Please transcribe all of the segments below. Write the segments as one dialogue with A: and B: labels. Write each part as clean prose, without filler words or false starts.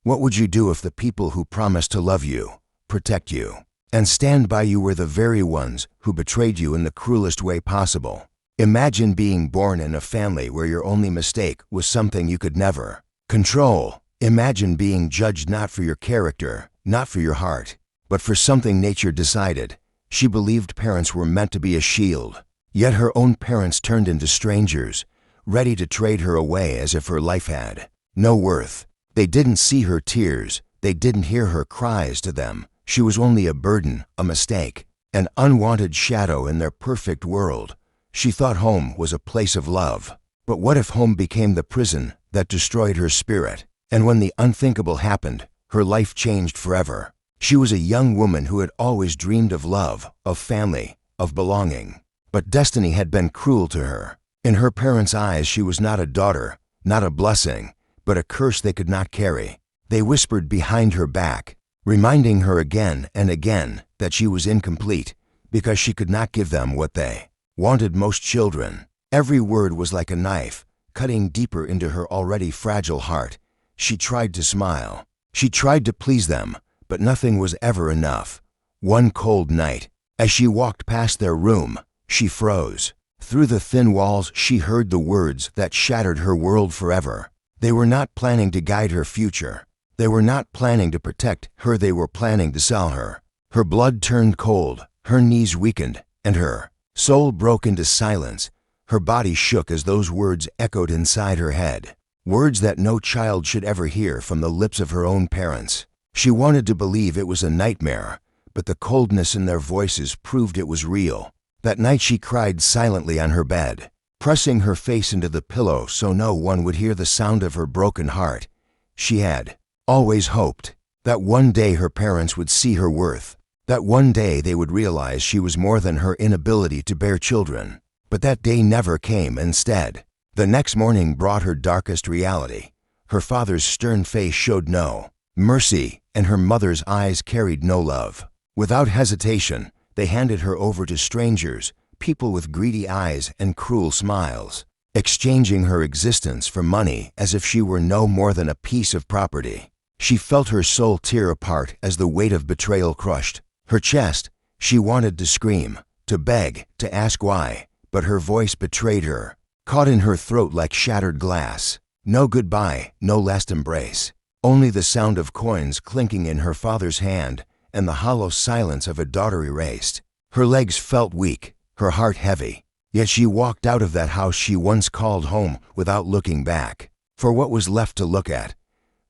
A: What would you do if the people who promised to love you, protect you, and stand by you were the very ones who betrayed you in the cruelest way possible? Imagine being born in a family where your only mistake was something you could never control. Imagine being judged not for your character, not for your heart, but for something nature decided. She believed parents were meant to be a shield, yet her own parents turned into strangers, ready to trade her away as if her life had no worth. They didn't see her tears, they didn't hear her cries. To them, she was only a burden, a mistake, an unwanted shadow in their perfect world. She thought home was a place of love. But what if home became the prison that destroyed her spirit? And when the unthinkable happened, her life changed forever. She was a young woman who had always dreamed of love, of family, of belonging. But destiny had been cruel to her. In her parents' eyes, she was not a daughter, not a blessing, but a curse they could not carry. They whispered behind her back, reminding her again and again that she was incomplete because she could not give them what they wanted. Most children. Every word was like a knife, cutting deeper into her already fragile heart. She tried to smile. She tried to please them, but nothing was ever enough. One cold night, as she walked past their room, she froze. Through the thin walls, she heard the words that shattered her world forever. They were not planning to guide her future. They were not planning to protect her. They were planning to sell her. Her blood turned cold, her knees weakened, and her soul broke into silence. Her body shook as those words echoed inside her head. Words that no child should ever hear from the lips of her own parents. She wanted to believe it was a nightmare, but the coldness in their voices proved it was real. That night she cried silently on her bed, pressing her face into the pillow so no one would hear the sound of her broken heart. She had always hoped that one day her parents would see her worth, that one day they would realize she was more than her inability to bear children. But that day never came. Instead, the next morning brought her darkest reality. Her father's stern face showed no mercy, and her mother's eyes carried no love. Without hesitation, they handed her over to strangers, people with greedy eyes and cruel smiles, exchanging her existence for money as if she were no more than a piece of property. She felt her soul tear apart as the weight of betrayal crushed her chest. She wanted to scream, to beg, to ask why, but her voice betrayed her, caught in her throat like shattered glass. No goodbye, no last embrace. Only the sound of coins clinking in her father's hand and the hollow silence of a daughter erased. Her legs felt weak, her heart heavy, yet she walked out of that house she once called home without looking back. For what was left to look at?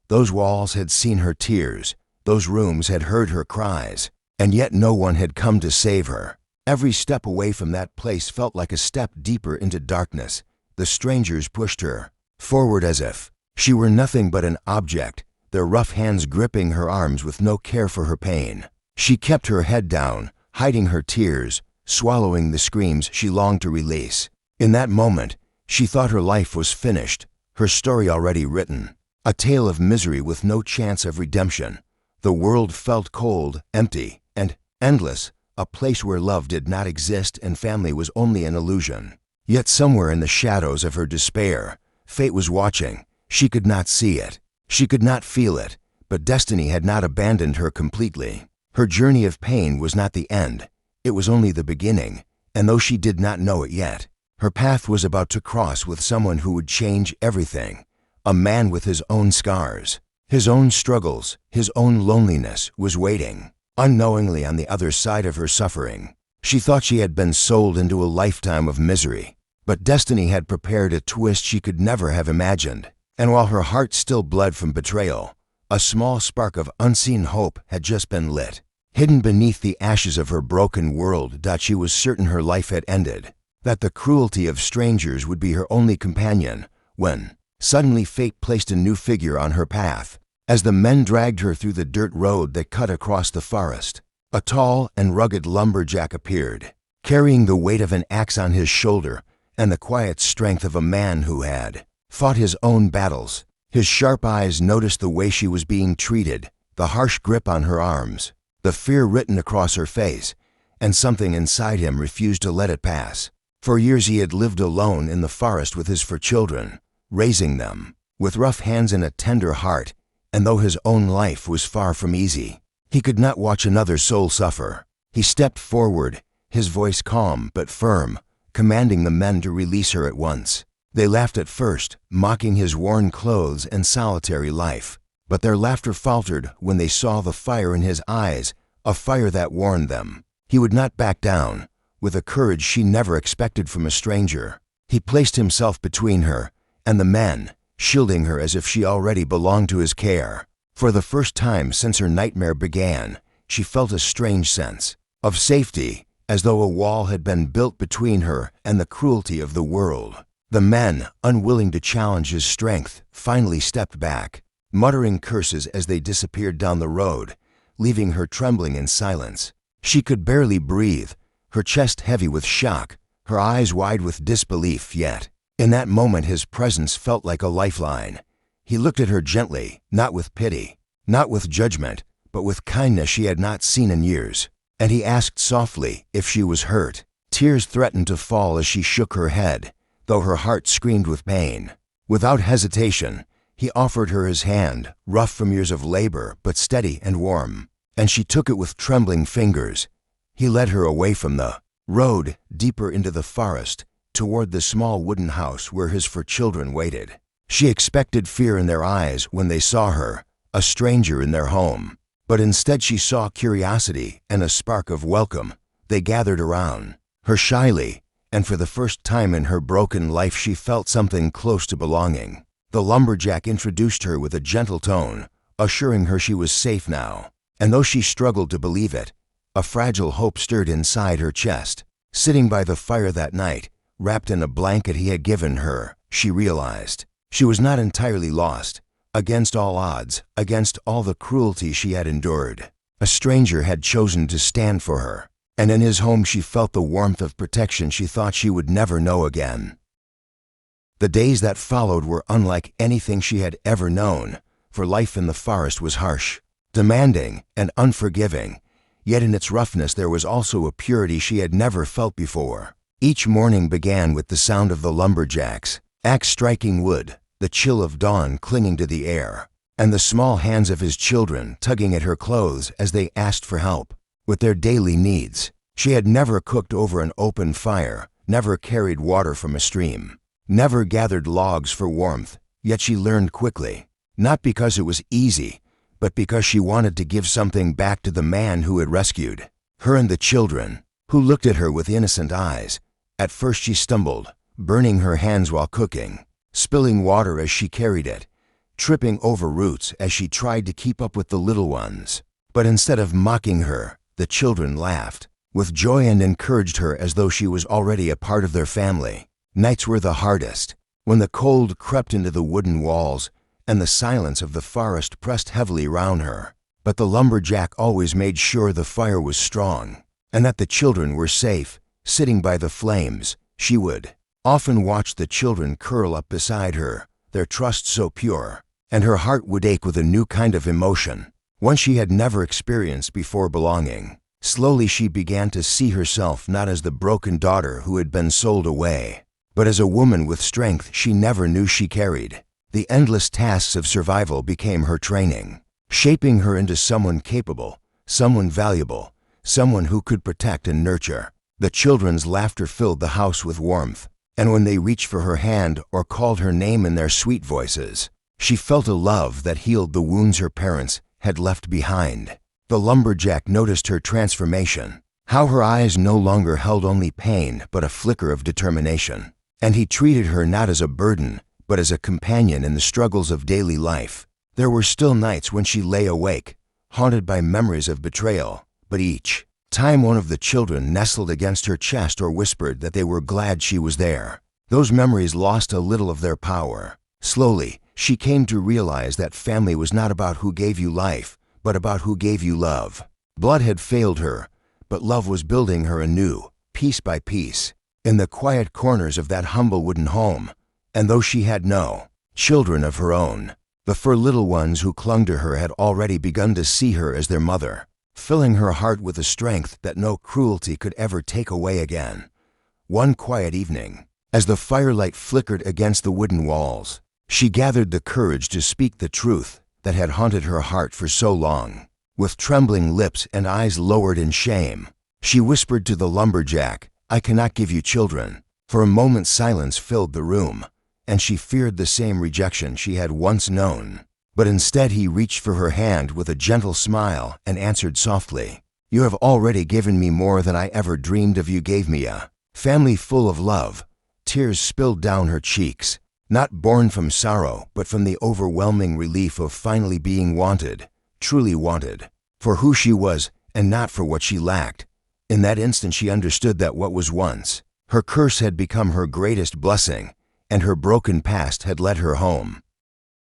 A: Those walls had seen her tears, those rooms had heard her cries, and yet no one had come to save her. Every step away from that place felt like a step deeper into darkness. The strangers pushed her forward as if she were nothing but an object, their rough hands gripping her arms with no care for her pain. She kept her head down, hiding her tears, swallowing the screams she longed to release. In that moment, she thought her life was finished, her story already written, a tale of misery with no chance of redemption. The world felt cold, empty, and endless, a place where love did not exist and family was only an illusion. Yet somewhere in the shadows of her despair, fate was watching. She could not see it. She could not feel it, but destiny had not abandoned her completely. Her journey of pain was not the end. It was only the beginning, and though she did not know it yet, her path was about to cross with someone who would change everything. A man with his own scars, his own struggles, his own loneliness was waiting, unknowingly on the other side of her suffering. She thought she had been sold into a lifetime of misery, but destiny had prepared a twist she could never have imagined. And while her heart still bled from betrayal, a small spark of unseen hope had just been lit. Hidden beneath the ashes of her broken world, she was certain her life had ended, that the cruelty of strangers would be her only companion, when suddenly fate placed a new figure on her path. As the men dragged her through the dirt road that cut across the forest, a tall and rugged lumberjack appeared, carrying the weight of an axe on his shoulder and the quiet strength of a man who had fought his own battles. His sharp eyes noticed the way she was being treated, the harsh grip on her arms, the fear written across her face, and something inside him refused to let it pass. For years he had lived alone in the forest with his 4 children, raising them with rough hands and a tender heart, and though his own life was far from easy, he could not watch another soul suffer. He stepped forward, his voice calm but firm, commanding the men to release her at once. They laughed at first, mocking his worn clothes and solitary life, but their laughter faltered when they saw the fire in his eyes, a fire that warned them. He would not back down. With a courage she never expected from a stranger, he placed himself between her and the men, shielding her as if she already belonged to his care. For the first time since her nightmare began, she felt a strange sense of safety, as though a wall had been built between her and the cruelty of the world. The men, unwilling to challenge his strength, finally stepped back, muttering curses as they disappeared down the road, leaving her trembling in silence. She could barely breathe, her chest heavy with shock, her eyes wide with disbelief, yet in that moment his presence felt like a lifeline. He looked at her gently, not with pity, not with judgment, but with kindness she had not seen in years, and he asked softly if she was hurt. Tears threatened to fall as she shook her head, though her heart screamed with pain. Without hesitation, he offered her his hand, rough from years of labor but steady and warm, and she took it with trembling fingers. He led her away from the road, deeper into the forest, toward the small wooden house where his 4 children waited. She expected fear in their eyes when they saw her, a stranger in their home, but instead she saw curiosity and a spark of welcome. They gathered around her shyly, and for the first time in her broken life she felt something close to belonging. The lumberjack introduced her with a gentle tone, assuring her she was safe now, and though she struggled to believe it, a fragile hope stirred inside her chest. Sitting by the fire that night, wrapped in a blanket he had given her, she realized she was not entirely lost. Against all odds, against all the cruelty she had endured, a stranger had chosen to stand for her, and in his home she felt the warmth of protection she thought she would never know again. The days that followed were unlike anything she had ever known, for life in the forest was harsh, demanding, and unforgiving, yet in its roughness there was also a purity she had never felt before. Each morning began with the sound of the lumberjack's axe striking wood, the chill of dawn clinging to the air, and the small hands of his children tugging at her clothes as they asked for help with their daily needs. She had never cooked over an open fire, never carried water from a stream, never gathered logs for warmth, yet she learned quickly, not because it was easy, but because she wanted to give something back to the man who had rescued her and the children, who looked at her with innocent eyes. At first she stumbled, burning her hands while cooking, spilling water as she carried it, tripping over roots as she tried to keep up with the little ones. But instead of mocking her, the children laughed with joy and encouraged her as though she was already a part of their family. Nights were the hardest, when the cold crept into the wooden walls and the silence of the forest pressed heavily round her. But the lumberjack always made sure the fire was strong and that the children were safe. Sitting by the flames, she would often watch the children curl up beside her, their trust so pure, and her heart would ache with a new kind of emotion, one she had never experienced before: belonging. Slowly she began to see herself not as the broken daughter who had been sold away, but as a woman with strength she never knew she carried. The endless tasks of survival became her training, shaping her into someone capable, someone valuable, someone who could protect and nurture. The children's laughter filled the house with warmth, and when they reached for her hand or called her name in their sweet voices, she felt a love that healed the wounds her parents had left behind. The lumberjack noticed her transformation, how her eyes no longer held only pain but a flicker of determination, and he treated her not as a burden but as a companion in the struggles of daily life. There were still nights when she lay awake, haunted by memories of betrayal, but each time one of the children nestled against her chest or whispered that they were glad she was there, those memories lost a little of their power. Slowly, she came to realize that family was not about who gave you life, but about who gave you love. Blood had failed her, but love was building her anew, piece by piece, in the quiet corners of that humble wooden home. And though she had no children of her own, the 4 little ones who clung to her had already begun to see her as their mother, filling her heart with a strength that no cruelty could ever take away again. One quiet evening, as the firelight flickered against the wooden walls, she gathered the courage to speak the truth that had haunted her heart for so long. With trembling lips and eyes lowered in shame, she whispered to the lumberjack, "I cannot give you children." For a moment silence filled the room, and she feared the same rejection she had once known. But instead he reached for her hand with a gentle smile and answered softly, "You have already given me more than I ever dreamed of. You gave me a family full of love." Tears spilled down her cheeks, not born from sorrow, but from the overwhelming relief of finally being wanted, truly wanted, for who she was and not for what she lacked. In that instant she understood that what was once her curse had become her greatest blessing, and her broken past had led her home.